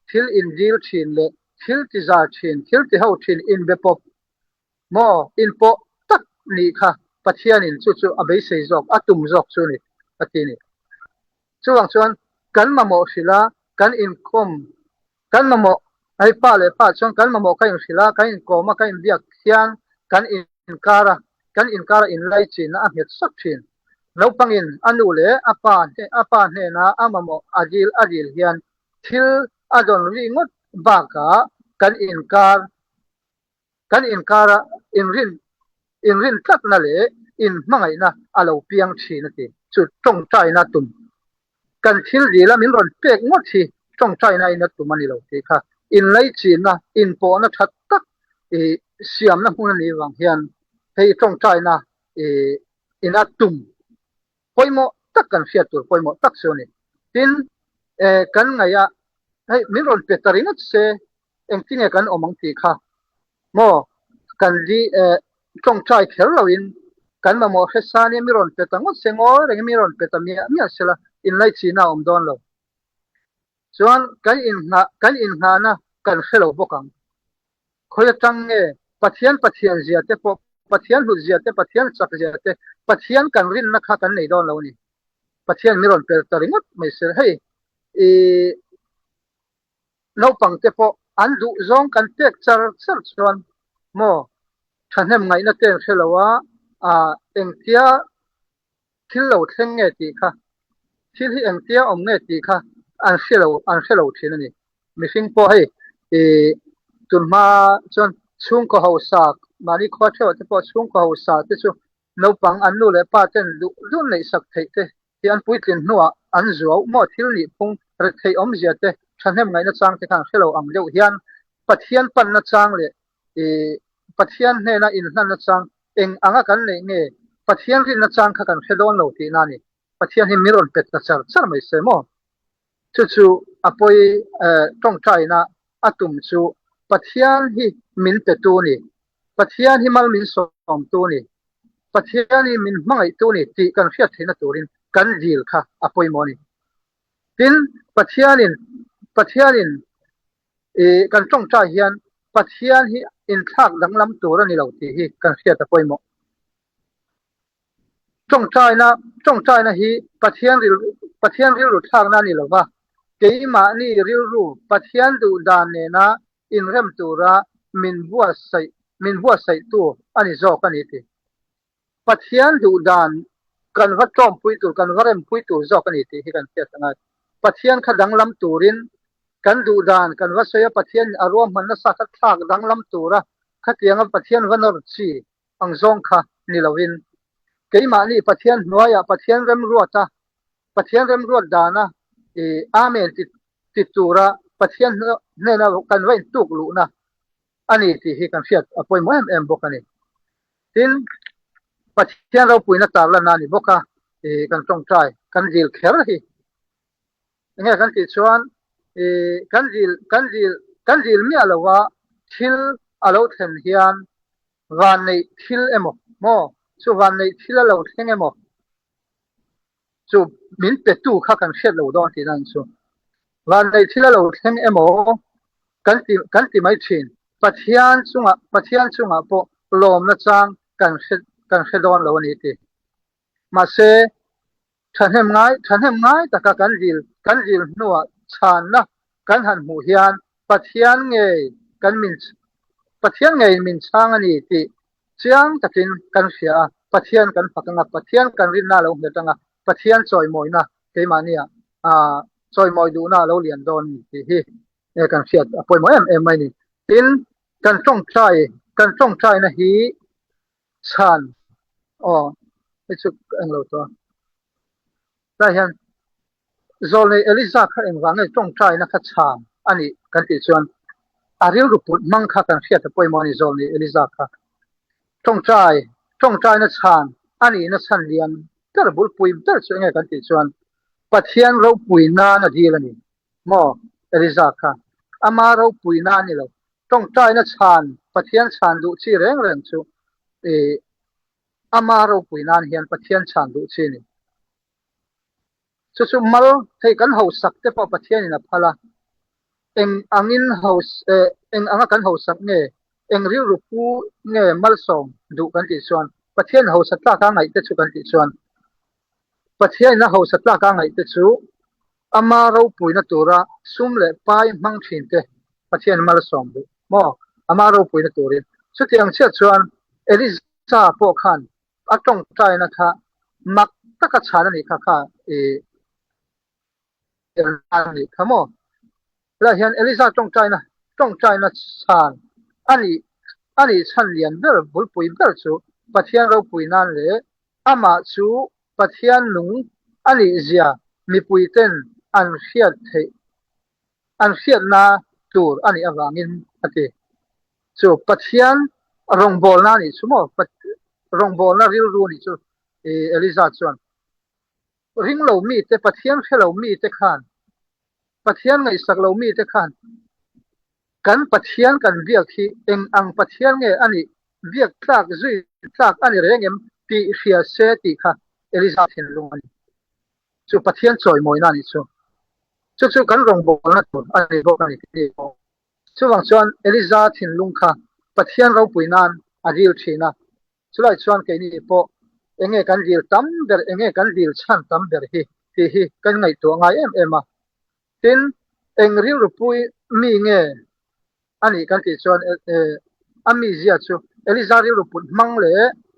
ทิลอินดีลชินเลยทิลติซาชินทิลติเฮาชินอินเบปมออินโปตักนี่ค่ะปะเทียนอินจู่อเบยเซจอกอตุมจอกซูนี่อตินี่ส่วนกันมะโมศิลากันอินคอมกันมะโมไอ้ป้าส่วนกันมะโมกันอินศิลากันอินโกมากันอินเบียกเทียนกันอินการะอินไลจินนะเฮ็ดสักชินแล้วปังอินอนุเลอปาเนนะอามะโมอาจิลเฮียนทิลอดอนลิงดบากะกันอินการะอินรินทักนั่นเลยอินมังไงนะอาเราเปียงชีนั่นเองจุดจงใจนะตุ่มกันทิลดีแล้วมินรอนเปียกงดชีจงใจนะอินตุ่มมันนี่เราทีค่ะอินไลจีนะอินโปนะชัดตักเสียมนะพวกนี้วางเฮียนให้จงใจนะอินตุ่มปอยโมตักกันเสียตัวปอยโมตักเสียนี่ทินกันไงอะให้มินรอนเปียกตารินัดเสเองที่เนี่ยกันอมังทีค่ะโมกันดีจงใจเขลเราอินกันมาโมเฮสานี่มิรอนเปตังก็เซงโอเรงมิรอนเปตามีเสละอินไลชีน่าดอนเราส่วนกันอินหานะกันเขลเราบกังคอยจังปะเทียนเจียเตปะเทียนหุเจียเตปะเทียนสักเจียเตปะเทียนกันรินนักขักันในดอนเรานี่ปะเทียนมิรอนเปตาริงดไม่เสละให้เราปังเตปอันดูจงกันเตกจาร์ส่วนโมฉันเห็นไงนะเต็งเชลว่าเอ็งเทียที่เราเท่งเงตีค่ะที่เอ็งเทียอมเงตีค่ะอันเชลทีนั่นนี่ไม่สิ่งพอให้ ตุนมาจนช่วงก็เฮาสากมานี่ขอเท่าแต่พอช่วงก็เฮาสากที่ช่วงนปังอันนู้นเลยป้าเต้นรุ่นในสักเทเตที่อันปุ้ยตินนัวอันจัวหมอทิลนี่พงระเทอมเจียเตฉันเห็นไงนะจังที่ข้างเชลอังเดียวเฮียนปัทเฮียนปันนะจังเลยปัทเฮียนเนี่ยนะอินนั่นนะจังเองอ่างกันเลยเนี่ยปัทเฮียนรินนะจังข้างเชลอนเราที่นั่นนี่ปัทเฮียนที่มีรอนเป็ดนะจังจังไม่เสมอจู่ๆอภัยต้องใจนะอาตุมจู่ปัทเฮียนที่มินเป็ดตัวนี่ปัทเฮียนที่มัลมินสองตัวนี่ปัทเฮียนที่มินมังไอตัวนี่ที่กันเสียที่นั่นตัวรินกันจีลค่ะอภัยมอนี่ทินปัทเฮียนินกันต้องใจเฮียนปัทเฮียนที่อินทักดังลำตัวนี่เราที่กันเสียอภัยมอต้องใจนะฮีปัทเฮียนริลทางนั่นนี่เราว่าเกี่ยมานี่ริลรูปัทเฮียนดูดานเนี่ยนะอินเริ่มตัวระมินบัวใส่ตัวอันนี้จอกันนี่ทีปัทเฮียนดูดานกันวัดจอมปุยตัวกันวัดเริ่มปุยตัวจอกันนี่ทีที่กันเสียสังกัดปัทเฮียนขดังลำตัวรินกันดูดานกันวัดเสียปัทเฮียนอารมณ์มันน่าสักทักดังลำตัวระขัดเลี้ยงปัทเฮียนวันนรชีอังจงค่ะนี่เราวินเกี่ยมานี่ปัทเฮียนน้อยปัทเฮียนเริ่มรัวจ้าปัทเฮียนเริ่มรัวดานะอาเมนติดตัวระปัทเฮียนเนี่ยนะกันไว้ตุกลุนะอันนี้ที่กันเสียอภัยมอบอกกันนี่ทินปัจเจียนเราปุยนักตาลนานี่บอกกันตรงใจกันจิลเขลที่เนี่ยกันติดชวนกันจิลมีอะไรวะทิลอะไรเห็นเฮียนวันในทิลมอสุวันในทิลเราเห็นสุมินเป็ดตู้ข้ากันเสียเราดอนที่นั่นสุวันในทิลเราเห็นกันติไม่ชินปัจเจียนสุงะพอลมนะจังกันเสดอนเราวันนี้ที่มาเสฉันเห็นไงแต่กันจิลนัวฉันนะกันหันหูเฮียนปัจเจียนไงกันมินช่างอันนี้ที่เชียงตะกินกันเสียปัจเจียนกันพักงะปัจเจียนกันรินหน้าเราเห็นจังะปัจเจียนจอยมอยนะเกี่ยมาเนี่ยจอยมอยดูหน้าเราเรียนโดนที่เนี่ยกันเสียปล่อยมอยไม่นี่ทินกันจ้องใจนะฮีฉันไม่ชุกเองเราตัวแต่เห็นโซนเอลิซาเขาเองว่าไงจ้องใจนะขัดฉางอันนี้กันติดส่วนอาริลรูปุมังค่ากันเสียแต่ปล่อยมอนิโซนเอลิซาค่ะจ้องใจนะฉางอันนี้นะฉันเรียนแต่ระบุปุยแต่ส่วนไงกันติดส่วนปัจเจียนเราปุยนานะดีแล้วนี่มอเอลิซาค่ะอามาเราปุยนานี่เราจ้องใจนะฉางปัจเจียนฉางดูชีเร่งชูอามาเราปุยนานเฮียนปัจเจียนฉางดูชีนี่สุดๆมาให้กันเฮาสักแต่พอปัจเจียนนี่นะพละเองอังอินเฮาเองอังกันเฮาสักเนี่ยเองริวรูปูเนี่ยมาลส่งดูกันติดส่วนปัจเจียนเฮาสักตากางไงแต่สุกันติดส่วนปัจเจียนนะเฮาสักตากางไงแต่สุอามาเราปุยนะตัวระซุ่มเล่ไปมังชินเตปัจเจียนมาลส่งดูมออามาเราปุยนะตัวเองสุดที่อังเชื่อส่วนเอลิซาพวกขันอาจงใจนะคะมักตะกัดชานี่ค่ะอันนี้ครับมอแล้วเห็นเอลิซาจงใจนะชานอันนี้ฉันเรียนเดอร์บุลปุยเดอร์ชูปัจเจียนเราปุยนั่นเลยอามาชูปัจเจียนลุงอันนี้เสียมีปุยเต้นอันเสียนาตัวอันนี้อวางินอันที่ชูปัจเจียนรองบอลนั่นนี่ชูมอรองบอลนั่นริลรูนี่ชูเอลิซาชวนริงเรามีแต่ปัจเจียนแค่เรามีแต่ขันปัจเจียนไงสักเรามีแต่ขันกันปัจเจียนกันเรียกที่เองอังปัจเจียนไงอันนี้เรียกซากจุยซากอันนี้เรื่องที่เสียเสติค่ะเอลิซาเห็นลงอันนี้ชูปัจเจียนสวยมวยนั่นนี่ชูกันรองบอลนั่นตัวอันนี้บอกอันนี้ที่ชูบางส่วนเอลิซาเห็นลงค่ะปัจเจียนเราปุยนั่นอันเดียวชีนะชูไล่ส่วนแค่นี้พอเองกันเดียวตั้มเดอร์เองกันเดียวชั้นตั้มเดอร์ที่กันไงตัวไงมาทินเองริวรูปุยมีเงอันนี้กันติดส่วนอามิเซียชูเอลิซาริวรูปุมังเล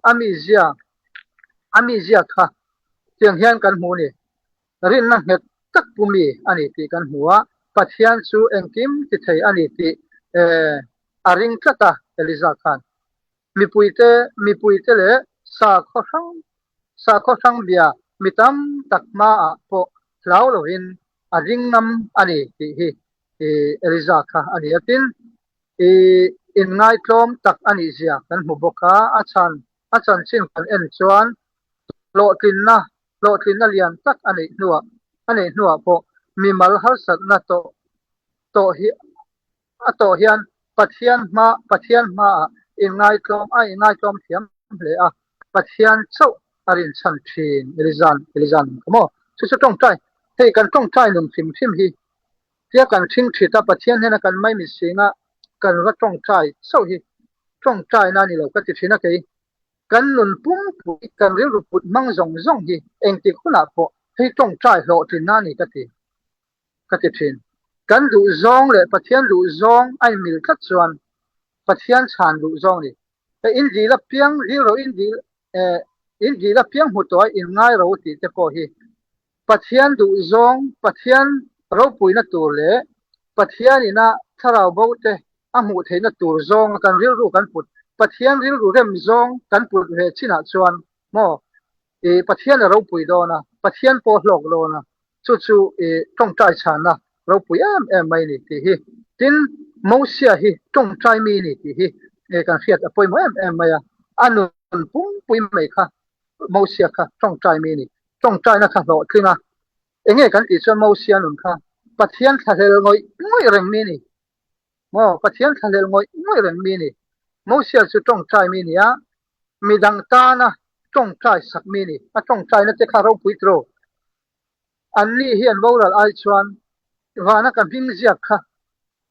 อามิเซียค่ะเสียงเฮียนกันหูนี่รินนั่งเห็ดตักปุมีอันนี้ที่กันหัวปัจเจียนชูเองกิมที่ไทยอันนี้ที่ aring tlata Eliza Khan mi puite le sa kho sang bia mitam takma a po lau loin aring nam ani ti hi Eliza Khan ani atin in ngai tlom tak ani zia kan mu boka achan chin kan en chuan lo tin na lian tak ani nuwa po mi mal har sat na to hian pathian ma in ngai tlom thiam hle a pathian chau arin chan thin elizan mo chu tong tai hei kan tong tai num thim hi tia kan thing thita pathian hena kan mai mi singa kan ra tong tai so hi tong tai na ni lo ka ti thina ke kan nun pum pui kan ri ru put mang zong hi eng ti khuna po hei tong tai lo tin na ni ka ti thin kan du zong le pathian du zong ai mil khat chuan pathian chan du zong ni e in di la piang ri ro in di la piang hu toy in ngai ro ti te ko hi pathian du zong pathian ro pui na tur le pathian ina tharau bo te amu theina tur zong kan ril ru kan put pathian ril ru rem zong kan put he china chuan mo pathian ro pui do na pathian po hlok lo na chu tong tai chan na ro pui em mai ni ti hi tin mo sia hi tong tai mi ni ti hi kan khiat apoi mo em mai a anun pum pui mai kha mo sia kha tong tai mi ni tong tai na kha lo thinga enge kan ti chuan mo sia nun kha pathian thalel ngoi reng mi ni mo pathian thalel ngoi reng mi ni mo sia chu tong tai mi ni a midang ta na tong tai sak mi ni a tong tai na te kha ro pui tro anni hian boral ai chuan wana ka hing ziak kha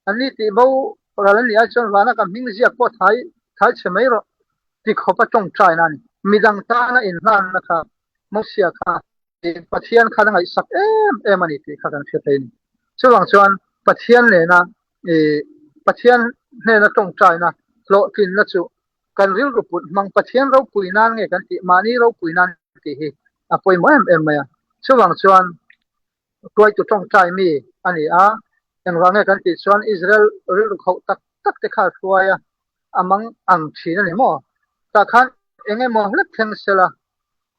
anni ti bo ral ni ai chuan wana ka hing ziak po thai chemai ro ti khopa tong tai na ni midang ta na in hlan na kha mo sia kha pathian kha ngai sak em ani ti kha kan thein chuwang chuan pathian le na pathian ne na tong tai na lo tin na chu kan ril ru put mang pathian ro pui nan nge kan ti mani ro pui nan ti hi apoi mo em maya chuwang chuan toi tu tong tai mi ani a eng range kan ti chuan Israel ril ru khau tak te kha thuaya amang ang thina ni mo ta khan enge mo hlek theng sela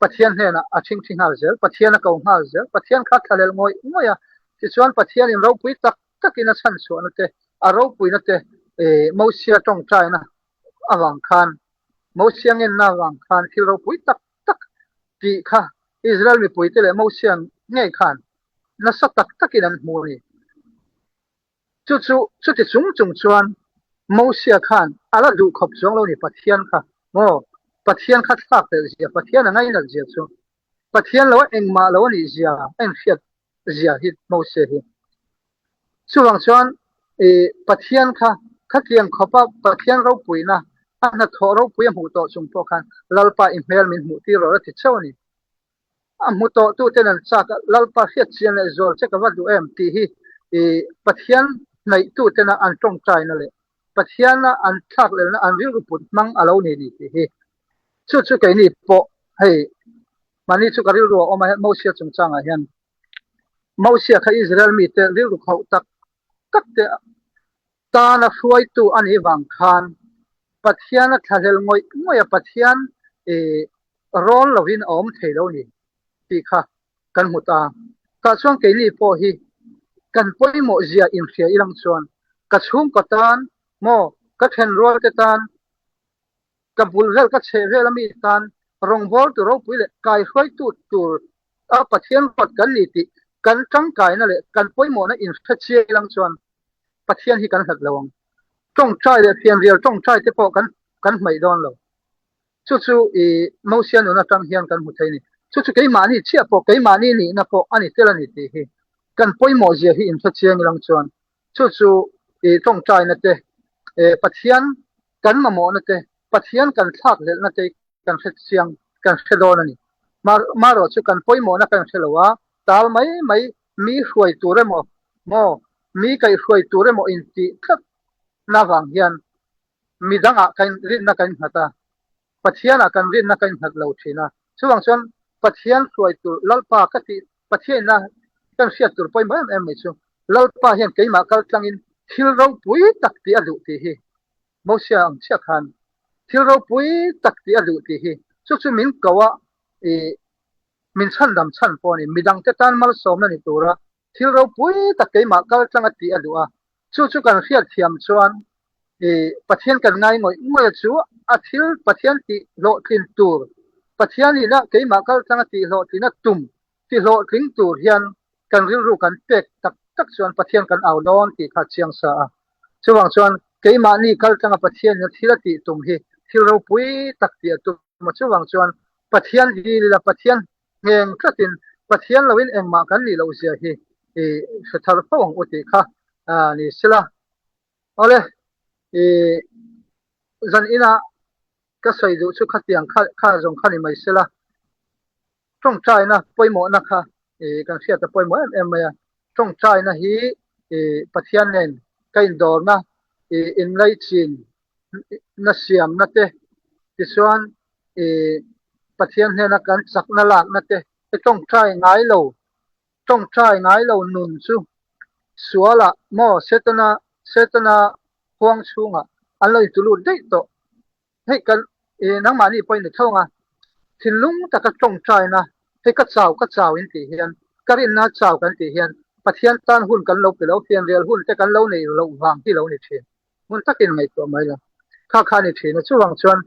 pathian he na aching hal zel pathian ko hal zel pathian kha thalel ngoya ti chuan pathian in ro pui tak in a chan chu na te a ro pui na te mo sia tong tai na awang khan mo siang in na awang khan thil ro pui tak ti kha Israel mi pui te le mo siang ngei khan na sa tak in an mu ni chu ti chung chuan mo sia khan ala du khop chong lo ni pathian kha mo pathian kha thak te zia pathian ngai na zia chu pathian lo engma lo ni zia en fiat zia hit mo se hi chuwang chuan pathian kha tiang khopa pathian ro pui na ana tho ro pui mu to chung po khan lalpa imhel min mu ti ro ti chawni mu to tu tenan chak lalpa hiat chian le zol che ka wa du em ti hi pathian nei tu tena an tong tai na le pathian na an thak le na an ril put mang alo ni ti hi chu ke ni po hei mani chu karil ro o ma mo sia chung changa hian mo sia kha Israel mi te ril ru khau tak te ta na fuai tu ani wang khan pathian na thalel ngoi a pathian rol lovin om theilo ni ti kha kan muta ka chuang ke ni po hi kan poimo zia in khia ilang chuan ka chhum ka tan mo ka then rol te tan ka bul vel ka che vel mi tan rong bol tu ro pui le kai khoi tu tur a pathian pat kan ni ti kan tang kai na le kan poimo na in kha che ilang chuan pathian hi kan hat lawang tong trai le phian rial tong trai te po kan mai don lo chu mo sian na tang hian kan mu thei ni chu ke mani chia po ke mani ni na po ani telani ti hi kan poimo zia hi in chiang lang chuan chu tong trai na te pathian kan mamo na te pathian kan thak le na te kan chiang kan khedon ani maro chu kan poimo na kan thelowa tal mai mi hruai ture mo mi kai hruai ture mo in ti thak na wang hian midanga kan rin na kan hata pathian a kan rin na kan hat lo thina chuwang chuan pathian hruai tur lalpa ka ti pathian na kan sia tur poi mai em chu lalpa hian keima kal tlangin thil ro pui tak ti adu ti hi mo sia ang sia khan thil ro pui tak ti adu ti hi chu min kawa min chan dam chan po ni midang te tan mal som na ni tura thil ro pui tak ke ma kal changa ti adu a chu kan riat thiam chuan pathian kan ngai ngoi chu a thil pathian ti lo thin tur pathian ni na ke ma kal changa ti lo ti na tum ti lo tling tur hian kan ril ru kan pek tak chuan pathian kan au don ti kha chiang sa a chuwang chuan ke ma ni kal changa pathian ni thila ti tum hi thil ro pui tak ti atu ma chuwang chuan pathian li la pathian ngeng tlatin pathian lawin engma kan ni lo sia hi sathar pawang uti kha ni sila ole zan ina ka sai du chu khatiang kha jong khani mai sila tong chai na poimo na kha kan sia ta poimo em ya tong chai na hi pathian nen kain dor na in lai chin na siam na te ti chuan pathian he na kan sak na lak na te tong chai ngai lo nun chu suala mo setana huang chunga aloi tulu dei to hei kan nang mani point ni thonga thinlung taka tong chai na he ka chaw in ti hian karin na chaw kan ti hian pathian tan hun kan lo pe lo fian real hun te kan lo nei lo wang ti lo ni thin mun takin ngai to mai la kha ni thin chuwang chuan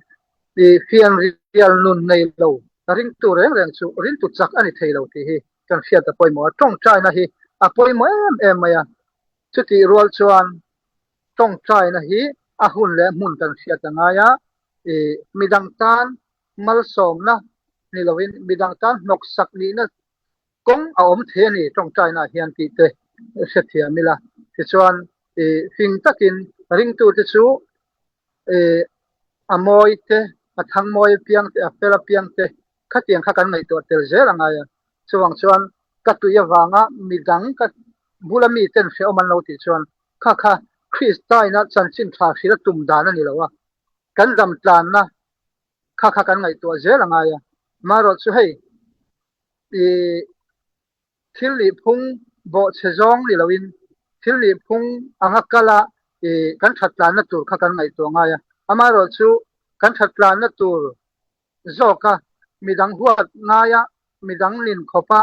fian real nun nei lo ring tu reng chu rin tu chak ani thei lo ti hi kan sia ta poimo tong chai na hi a poimo em maya chuti rual chuan tong chai na hi a hun le mun kan sia ta nga ya midang tan mal som na ni lovin midang tan nok sak ni na kong a om the ni tong chai na hian ti te sethia mila ti chuan fing takin ring tu te chu amoi te athang moi piang te apela piang te khatiang kha kan mai to tel zel anga ya chuan ka tu ya wanga midang ka bulami ten se oman lo ti chuan kha Christai na chanchin tha sila tum dana ni lawa kan dam tlan na kha kan ngai to zel anga ya maro chu hei thil li phung bo chejong ni lawin thil li phung anga kala kan thatlan na tur kha kan ngai to nga ya amaro chu kan thatlan na tur zoka midang huat nga ya midang nin khopa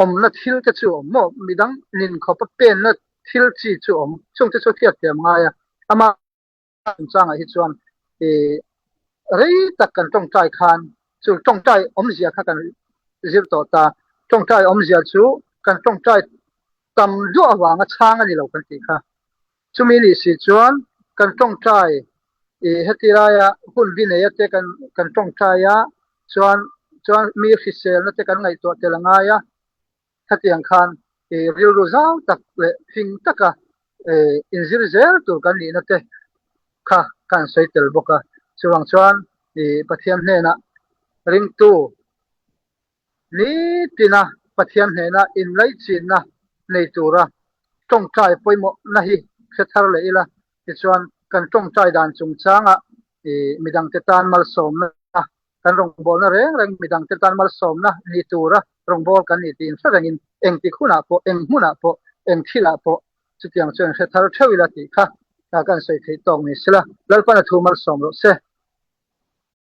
om na thil te chu mo midang nin khopa pen na thil chi chu om chung te chu thiat te nga ya ama changa hi chuan rei tak kan tong tai khan chu tong tai om zia kha kan zir to ta tong tai om zia chu kan tong tai tam do awanga changa ni lo kan ti kha chumi ni si chuan kan tong tai hetiraya hun bi ne te kan tong tai ya chuan mi official na te kan ngai to te langa ya thatiang khan ril ru zau tak le fing taka inzir zel tur kan ni na te kha kan saitel boka chuan pathian hne na ring tu ni tina pathian hne na in lai chin na nei tura tong chai poimo na hi thethar le ila ti chuan kan tong chai dan chung changa midang te tan mal som na kan rong bol na reng midang te tan mal som na ni tura rong bol kan ni tin sa rengin eng ti khuna po eng huna po eng thila po chutiang chuan thethar thewila ti kha kan sai thei tong ni sila lalpa na thu mal som ro se